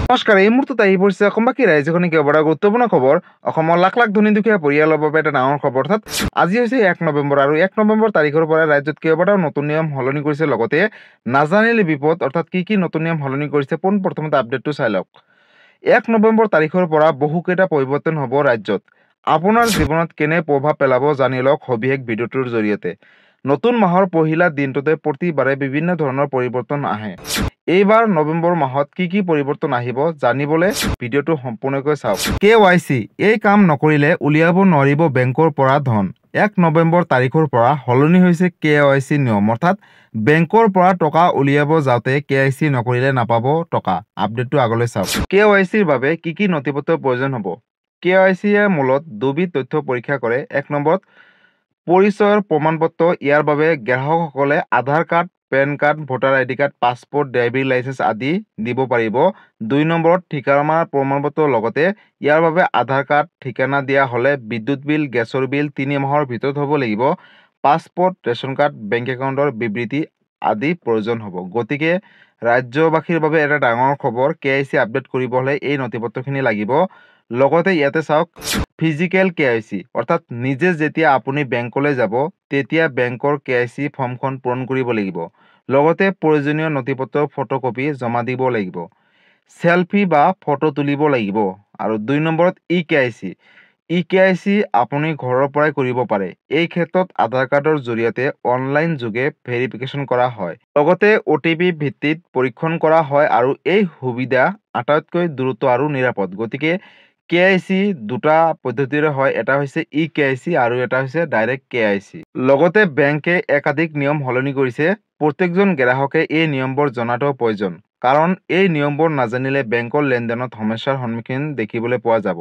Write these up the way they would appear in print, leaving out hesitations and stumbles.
নমস্কাৰ, এই মুহূৰ্তত আহি পৰিছে অসমবাসী ৰাইজখনে কিয় বৰা গুৰুত্বপূৰ্ণ খবৰ। অসমৰ লাখ লাখ ধনী দুখীয়া পৰিয়ালৰ বাবে এটা ডাঙৰ খবৰ। অৰ্থাৎ আজি হৈছে 1 নৱেম্বৰ আৰু 1 নৱেম্বৰ তাৰিখৰ পৰা ৰাজ্যত কেইবাটাও নতুন নিয়ম সলনি কৰিছে। লগতে নাজানিলে বিপদ, অৰ্থাৎ কি নতুন নিয়ম সলনি কৰিছে পোনপ্ৰথমতে আপডেটটো চাই লওক। 1 নৱেম্বৰ তাৰিখৰ পৰা বহুকেইটা পৰিৱৰ্তন হ'ব ৰাজ্যত। আপোনাৰ জীৱনত কেনে প্ৰভাৱ পেলাব জানি লওক সবিশেষ ভিডিঅ'টোৰ জৰিয়তে। নতুন মাহৰ পহিলা দিনটোতে প্ৰতিবাৰে বিভিন্ন ধৰণৰ পৰিৱৰ্তন আহে। এইবাৰ নৱেম্বৰ মাহত কি পৰিৱৰ্তন আহিব জানিবলৈ ভিডিঅ'টো সম্পূৰ্ণকৈ চাওক। KYC এই কাম নকৰিলে উলিয়াব নোৱাৰিব বেংকৰ পৰা ধন। 1 নৱেম্বৰ তাৰিখৰ পৰা সলনি হৈছে KYC নিয়ম, অৰ্থাৎ বেংকৰ পৰা টকা উলিয়াব যাওঁতে KYC নকৰিলে নাপাব টকা। আপডেটটো আগলৈ চাওক। KYCৰ বাবে কি নথিপত্ৰৰ প্ৰয়োজন হ'ব? KYCয়ে মূলত দুবিধ তথ্য পৰীক্ষা কৰে। 1 নম্বৰত পৰিচয়ৰ প্ৰমাণপত্ৰ। ইয়াৰ বাবে গ্ৰাহকসকলে Aadhaar card, pan card, voter ID card, passport, driving licence আদি দিব পাৰিব। 2 নম্বৰত ঠিকনাৰ প্ৰমাণপত্ৰ। লগতে ইয়াৰ বাবে আধাৰ কাৰ্ড, ঠিকনা দিয়া হ'লে বিদ্যুৎ বিল, গেছৰ বিল 3 মাহৰ ভিতৰত হ'ব লাগিব। পাছপোৰ্ট, ৰেচন কাৰ্ড, বেংক একাউণ্টৰ বিবৃতি আদি প্ৰয়োজন হ'ব। গতিকে ৰাজ্যবাসীৰ বাবে এটা ডাঙৰ খবৰ। KYC আপডেট কৰিব হ'লে এই নথিপত্ৰখিনি লাগিব। লগতে ইয়াতে চাওক, ফিজিকেল KYC, অৰ্থাৎ নিজে যেতিয়া আপুনি বেংকলৈ যাব তেতিয়া বেংকৰ KYC ফৰ্মখন পূৰণ কৰিব লাগিব। লগতে প্ৰয়োজনীয় নথিপত্ৰৰ ফটোকপি জমা দিব লাগিব। চেলফি বা ফটো তুলিব লাগিব। আৰু 2 নম্বৰত eKYC। eKYC আপুনি ঘৰৰ পৰাই কৰিব পাৰে। এই ক্ষেত্ৰত আধাৰ কাৰ্ডৰ জৰিয়তে অনলাইন যোগে ভেৰিফিকেশ্যন কৰা হয়। লগতে OTP ভিত্তিত পৰীক্ষণ কৰা হয় আৰু এই সুবিধা আটাইতকৈ দ্ৰুত আৰু নিৰাপদ। গতিকে KYC দুটা পদ্ধতিৰে হয়, এটা হৈছে eKYC আৰু এটা হৈছে ডাইৰেক্ট KYC। লগতে বেংকে একাধিক নিয়ম সলনি কৰিছে। প্ৰত্যেকজন গ্ৰাহকে এই নিয়মবোৰ জনাটো প্ৰয়োজন, কাৰণ এই নিয়মবোৰ নাজানিলে বেংকৰ লেনদেনত সমস্যাৰ সন্মুখীন দেখিবলৈ পোৱা যাব।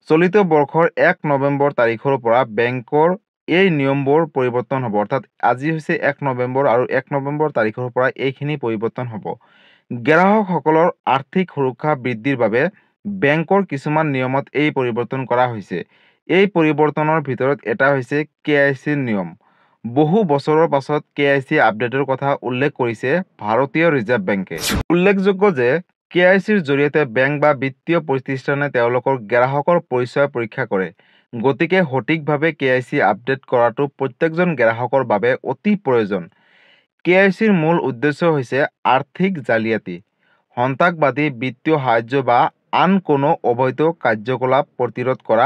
চলিত বৰ্ষৰ 1 নৱেম্বৰ তাৰিখৰ পৰা বেংকৰ এই নিয়মবোৰ পৰিৱৰ্তন হ'ব। অৰ্থাৎ আজি হৈছে 1 নৱেম্বৰ আৰু 1 নৱেম্বৰ তাৰিখৰ পৰা এইখিনি পৰিৱৰ্তন হ'ব। গ্ৰাহকসকলৰ আৰ্থিক সুৰক্ষা বৃদ্ধিৰ বাবে বেংকৰ কিছুমান নিয়মত এই পৰিৱৰ্তন কৰা হৈছে। এই পৰিৱৰ্তনৰ ভিতৰত এটা হৈছে KYC নিয়ম। বহু বছৰৰ পাছত KYC আপডেটৰ কথা উল্লেখ কৰিছে ভাৰতীয় ৰিজাৰ্ভ বেংকে। উল্লেখযোগ্য যে KYCৰ জৰিয়তে বেংক বা বিত্তীয় প্ৰতিষ্ঠানে তেওঁলোকৰ গ্ৰাহকৰ পৰিচয় পৰীক্ষা কৰে। গতিকে সঠিকভাৱে KYC আপডেট কৰাটো প্ৰত্যেকজন গ্ৰাহকৰ বাবে অতি প্ৰয়োজন। KYCৰ মূল উদ্দেশ্য হৈছে আৰ্থিক জালিয়াতি, সন্ত্ৰাসবাদী বিত্তীয় সাহায্য বা আন কোনো অবৈধ কাৰ্যকলাপ প্ৰতিৰোধ কৰা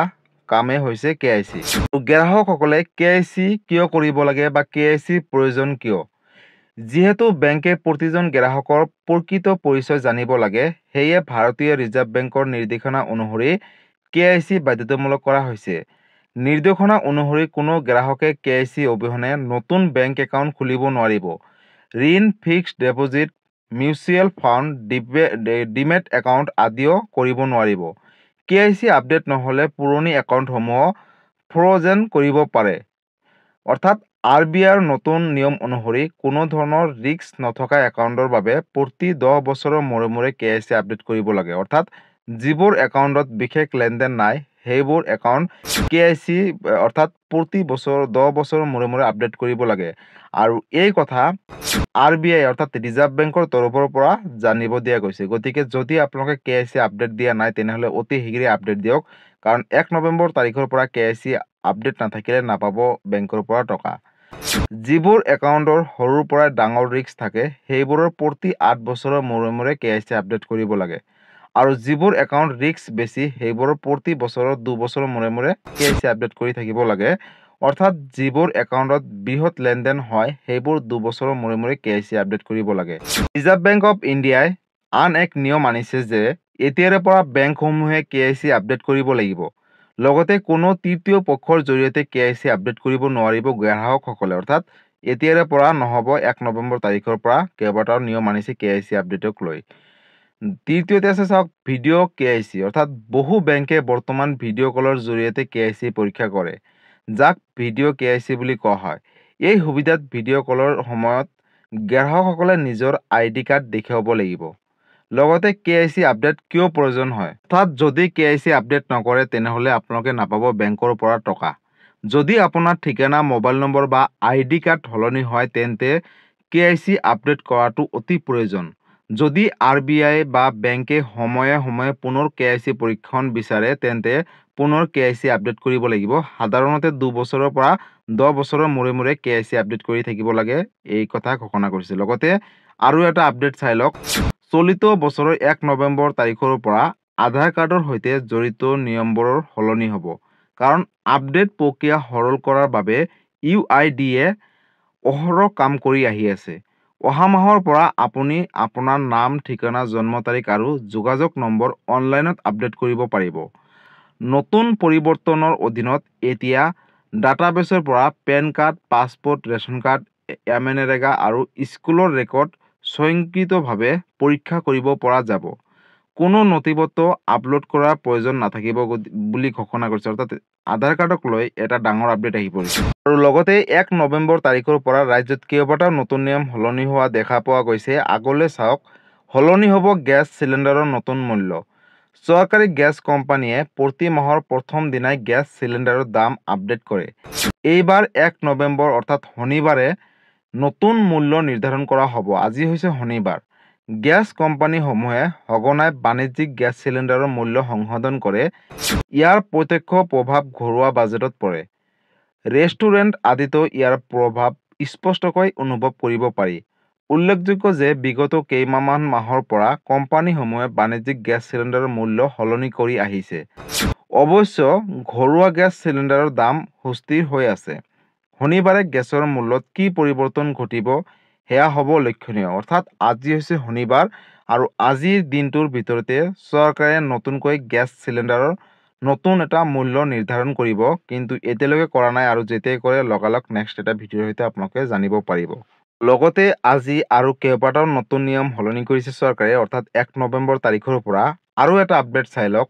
কামেই হৈছে KYC। গ্ৰাহকসকলে KYC কিয় কৰিব লাগে বা KYC প্ৰয়োজন কিয়? যিহেতু বেংকে প্ৰতিজন গ্ৰাহকৰ প্ৰকৃত পৰিচয় জানিব লাগে, সেয়ে ভাৰতীয় ৰিজাৰ্ভ বেংকৰ নিৰ্দেশনা অনুসৰি KYC বাধ্যতামূলক কৰা হৈছে। নিৰ্দেশনা অনুসৰি কোনো গ্ৰাহকে KYC অবিহনে নতুন বেংক একাউণ্ট খুলিব নোৱাৰিব। ঋণ, fixed deposit, mutual fund, demat account আদিও কৰিব নোৱাৰিব। KYC আপডেট নহ'লে পুৰণি একাউণ্টসমূহ ফ্ৰ'জেন কৰিব পাৰে। অৰ্থাৎ RBIৰ নতুন নিয়ম অনুসৰি কোনো ধৰণৰ ৰিস্ক নথকা একাউণ্টৰ বাবে প্ৰতি 10 বছৰৰ মূৰে KYC আপডেট কৰিব লাগে। অৰ্থাৎ যিবোৰ একাউণ্টত বিশেষ লেনদেন নাই সেইবোৰ একাউণ্ট KYC অৰ্থাৎ প্ৰতি 10 বছৰৰ মূৰে আপডেট কৰিব লাগে। আৰু এই কথা RBI অৰ্থাৎ ৰিজাৰ্ভ বেংকৰ তৰফৰ পৰা জানিব দিয়া গৈছে। গতিকে যদি আপোনালোকে KYC আপডেট দিয়া নাই তেনেহ'লে অতি শীঘ্ৰে আপডেট দিয়ক, কাৰণ 1 নৱেম্বৰ তাৰিখৰ পৰা KYC আপডেট নাথাকিলে নাপাব বেংকৰ পৰা টকা। যিবোৰ একাউণ্টৰ সৰুৰ পৰা ডাঙৰ ৰিস্ক থাকে সেইবোৰৰ প্ৰতি 8 বছৰৰ মূৰে KYC আপডেট কৰিব লাগে। আৰু যিবোৰ একাউণ্ট ৰিস্ক বেছি সেইবোৰৰ প্ৰতি 2 বছৰৰ মূৰে KYC আপডেট কৰি থাকিব লাগে। অৰ্থাৎ যিবোৰ একাউণ্টত বৃহৎ লেনদেন হয় সেইবোৰ 2 বছৰৰ মূৰে KYC আপডেট কৰিব লাগে। ৰিজাৰ্ভ বেংক অৱ ইণ্ডিয়াই আন এক নিয়ম আনিছে যে এতিয়াৰে পৰা বেংকসমূহে KYC আপডেট কৰিব লাগিব। লগতে কোনো তৃতীয় পক্ষৰ জৰিয়তে KYC আপডেট কৰিব নোৱাৰিব গ্ৰাহকসকলে। অৰ্থাৎ এতিয়াৰে পৰা নহ'ব, 1 নৱেম্বৰ তাৰিখৰ পৰা কেইবাটাও নিয়ম আনিছে KYC আপডেটক লৈ। তৃতীয়তে আছে চাওক, ভিডিঅ' KYC, অৰ্থাৎ বহু বেংকে বৰ্তমান ভিডিঅ' কলৰ জৰিয়তে KYC পৰীক্ষা কৰে, যাক ভিডিঅ' KYC বুলি কোৱা হয়। এই সুবিধাত ভিডিঅ' কলৰ সময়ত গ্ৰাহকসকলে নিজৰ ID কাৰ্ড দেখুৱাব লাগিব। লগতে KYC আপডেট কিয় প্ৰয়োজন হয়? অৰ্থাৎ যদি KYC আপডেট নকৰে তেনেহ'লে আপোনালোকে নাপাব বেংকৰ পৰা টকা। যদি আপোনাৰ ঠিকনা, মোবাইল নম্বৰ বা ID কাৰ্ড সলনি হয় তেন্তে KYC আপডেট কৰাটো অতি প্ৰয়োজন। যদি RBI বা বেংকে সময়ে সময়ে পুনৰ KYC পৰীক্ষণ বিচাৰে তেন্তে পুনৰ KYC আপডেট কৰিব লাগিব। সাধাৰণতে 2 বছৰৰ পৰা 10 বছৰৰ মূৰে মূৰে KYC আপডেট কৰি থাকিব লাগে, এই কথা ঘোষণা কৰিছে। লগতে আৰু এটা আপডেট চাই লওক। চলিত বছৰৰ 1 নৱেম্বৰ তাৰিখৰ পৰা আধাৰ কাৰ্ডৰ সৈতে জড়িত নিয়মবোৰৰ সলনি হ'ব। কাৰণ আপডেট প্ৰক্ৰিয়া সৰল কৰাৰ বাবে UIDয়ে অহৰহ কাম কৰি আহি আছে। অহা মাহৰ পৰা আপুনি আপোনাৰ নাম, ঠিকনা, জন্ম তাৰিখ আৰু যোগাযোগ নম্বৰ অনলাইনত আপডেট কৰিব পাৰিব। নতুন পৰিৱৰ্তনৰ অধীনত এতিয়া ডাটাবেছৰ পৰা pan card, passport, ration card, MNREGA আৰু স্কুলৰ ৰেকৰ্ড স্বয়ংক্ৰিয়ভাৱে পৰীক্ষা কৰিব পৰা যাব। কোনো নথিপত্ৰ আপলোড কৰাৰ প্ৰয়োজন নাথাকিব বুলি ঘোষণা কৰিছে। অৰ্থাৎ আধাৰ কাৰ্ডক লৈ এটা ডাঙৰ আপডেট আহি পৰিছে। আৰু লগতে 1 নৱেম্বৰ তাৰিখৰ পৰা ৰাজ্যত কেইবাটাও নতুন নিয়ম সলনি হোৱা দেখা পোৱা গৈছে। আগলৈ চাওক, সলনি হ'ব গেছ চিলিণ্ডাৰৰ নতুন মূল্য। চৰকাৰী গেছ কোম্পানীয়ে প্ৰতি মাহৰ প্ৰথম দিনাই গেছ চিলিণ্ডাৰৰ দাম আপডেট কৰে। এইবাৰ 1 নৱেম্বৰ অৰ্থাৎ শনিবাৰে নতুন মূল্য নিৰ্ধাৰণ কৰা হ'ব। আজি হৈছে শনিবাৰ। গেছ কোম্পানীসমূহে সঘনাই বাণিজ্যিক গেছ চিলিণ্ডাৰৰ মূল্য সংশোধন কৰে। ইয়াৰ প্ৰত্যক্ষ প্ৰভাৱ ঘৰুৱা বাজেটত পৰে। ৰেষ্টুৰেণ্ট আদিতো ইয়াৰ প্ৰভাৱ স্পষ্টকৈ অনুভৱ কৰিব পাৰি। উল্লেখযোগ্য যে বিগত কেইমাহমান মাহৰ পৰা কোম্পানীসমূহে বাণিজ্যিক গেছ চিলিণ্ডাৰৰ মূল্য সলনি কৰি আহিছে। অৱশ্যে ঘৰুৱা গেছ চিলিণ্ডাৰৰ দাম সুস্থিৰ হৈ আছে। শনিবাৰে গেছৰ মূল্যত কি পৰিৱৰ্তন ঘটিব সেয়া হ'ব লক্ষণীয়। অৰ্থাৎ আজি হৈছে শনিবাৰ আৰু আজিৰ দিনটোৰ ভিতৰতে চৰকাৰে নতুনকৈ গেছ চিলিণ্ডাৰৰ নতুন এটা মূল্য নিৰ্ধাৰণ কৰিব, কিন্তু এতিয়ালৈকে কৰা নাই আৰু যেতিয়াই কৰে লগালগ নেক্সট এটা ভিডিঅ'ৰ সৈতে আপোনালোকে জানিব পাৰিব। লগতে আজি আৰু কেইবাটাও নতুন নিয়ম সলনি কৰিছে চৰকাৰে। অৰ্থাৎ 1 নৱেম্বৰ তাৰিখৰ পৰা আৰু এটা আপডেট চাই লওক।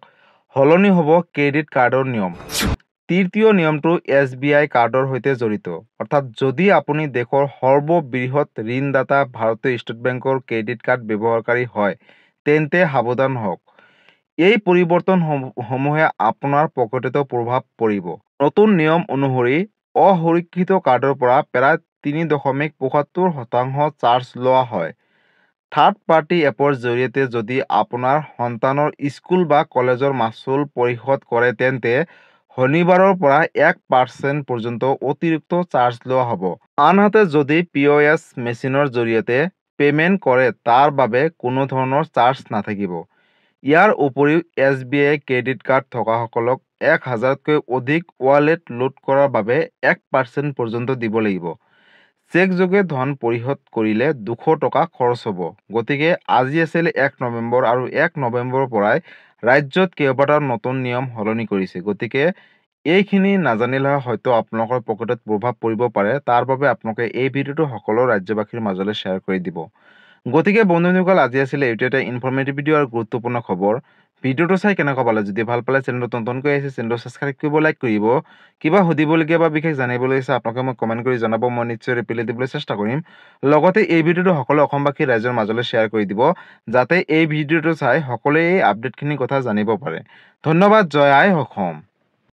সলনি হ'ব ক্ৰেডিট কাৰ্ডৰ নিয়ম। তৃতীয় নিয়মটো SBI কাৰ্ডৰ সৈতে জড়িত। অৰ্থাৎ যদি আপুনি দেশৰ সৰ্ববৃহৎ ঋণদাতা ভাৰতীয় ষ্টেট বেংকৰ ক্ৰেডিট কাৰ্ড ব্যৱহাৰকাৰী হয় তেন্তে সাৱধান হওক। এই পৰিৱৰ্তনসমূহে আপোনাৰ পকেটতো প্ৰভাৱ পৰিব। নতুন নিয়ম অনুসৰি অসুৰক্ষিত কাৰ্ডৰ পৰা প্ৰায় 3.75% চাৰ্জ লোৱা হয়। থাৰ্ড পাৰ্টি এপৰ জৰিয়তে যদি আপোনাৰ সন্তানৰ স্কুল বা কলেজৰ মাচুল পৰিশোধ কৰে তেন্তে শনিবাৰৰ পৰা 1% পৰ্যন্ত অতিৰিক্ত চাৰ্জ লোৱা হ'ব। আনহাতে যদি POS মেচিনৰ জৰিয়তে পে'মেণ্ট কৰে তাৰ বাবে কোনো ধৰণৰ চাৰ্জ নাথাকিব। ইয়াৰ উপৰিও SBI ক্ৰেডিট কাৰ্ড থকাসকলক 1000তকৈ অধিক ৱালেট লোড কৰাৰ বাবে 1% পৰ্যন্ত দিব লাগিব। চেকযোগে ধন পৰিশোধ কৰিলে 200 টকা খৰচ হ'ব। গতিকে আজি আছিল 1 নৱেম্বৰ আৰু 1 নৱেম্বৰৰ পৰাই ৰাজ্যত কেইবাটাও নতুন নিয়ম সলনি কৰিছে। গতিকে এইখিনি নাজানিলে হয়তো আপোনালোকৰ পকেটত প্ৰভাৱ পৰিব পাৰে। তাৰ বাবে আপোনালোকে এই ভিডিঅ'টো সকলো ৰাজ্যবাসীৰ মাজলৈ শ্বেয়াৰ কৰি দিব। গতিকে বন্ধুসকল, আজি আছিলে এইটো এটা ইনফৰ্মেটিভ ভিডিঅ' আৰু গুৰুত্বপূৰ্ণ খবৰ। ভিডিঅ'টো চাই কেনেকুৱা পালে? যদি ভাল পালে চেনেলটো নতুনকৈ আহিছে চেনেলটো ছাবস্ক্ৰাইব কৰিব, লাইক কৰিব। কিবা সুধিবলগীয়া বা বিশেষ জানিবলৈ ইচ্ছা আপোনালোকে মোক কমেণ্ট কৰি জনাব, মই নিশ্চয় ৰিপ্লাই দিবলৈ চেষ্টা কৰিম। লগতে এই ভিডিঅ'টো সকলো অসমবাসী ৰাইজৰ মাজলৈ শ্বেয়াৰ কৰি দিব, যাতে এই ভিডিঅ'টো চাই সকলোৱে এই আপডেটখিনিৰ কথা জানিব পাৰে। ধন্যবাদ। জয় আই অসম।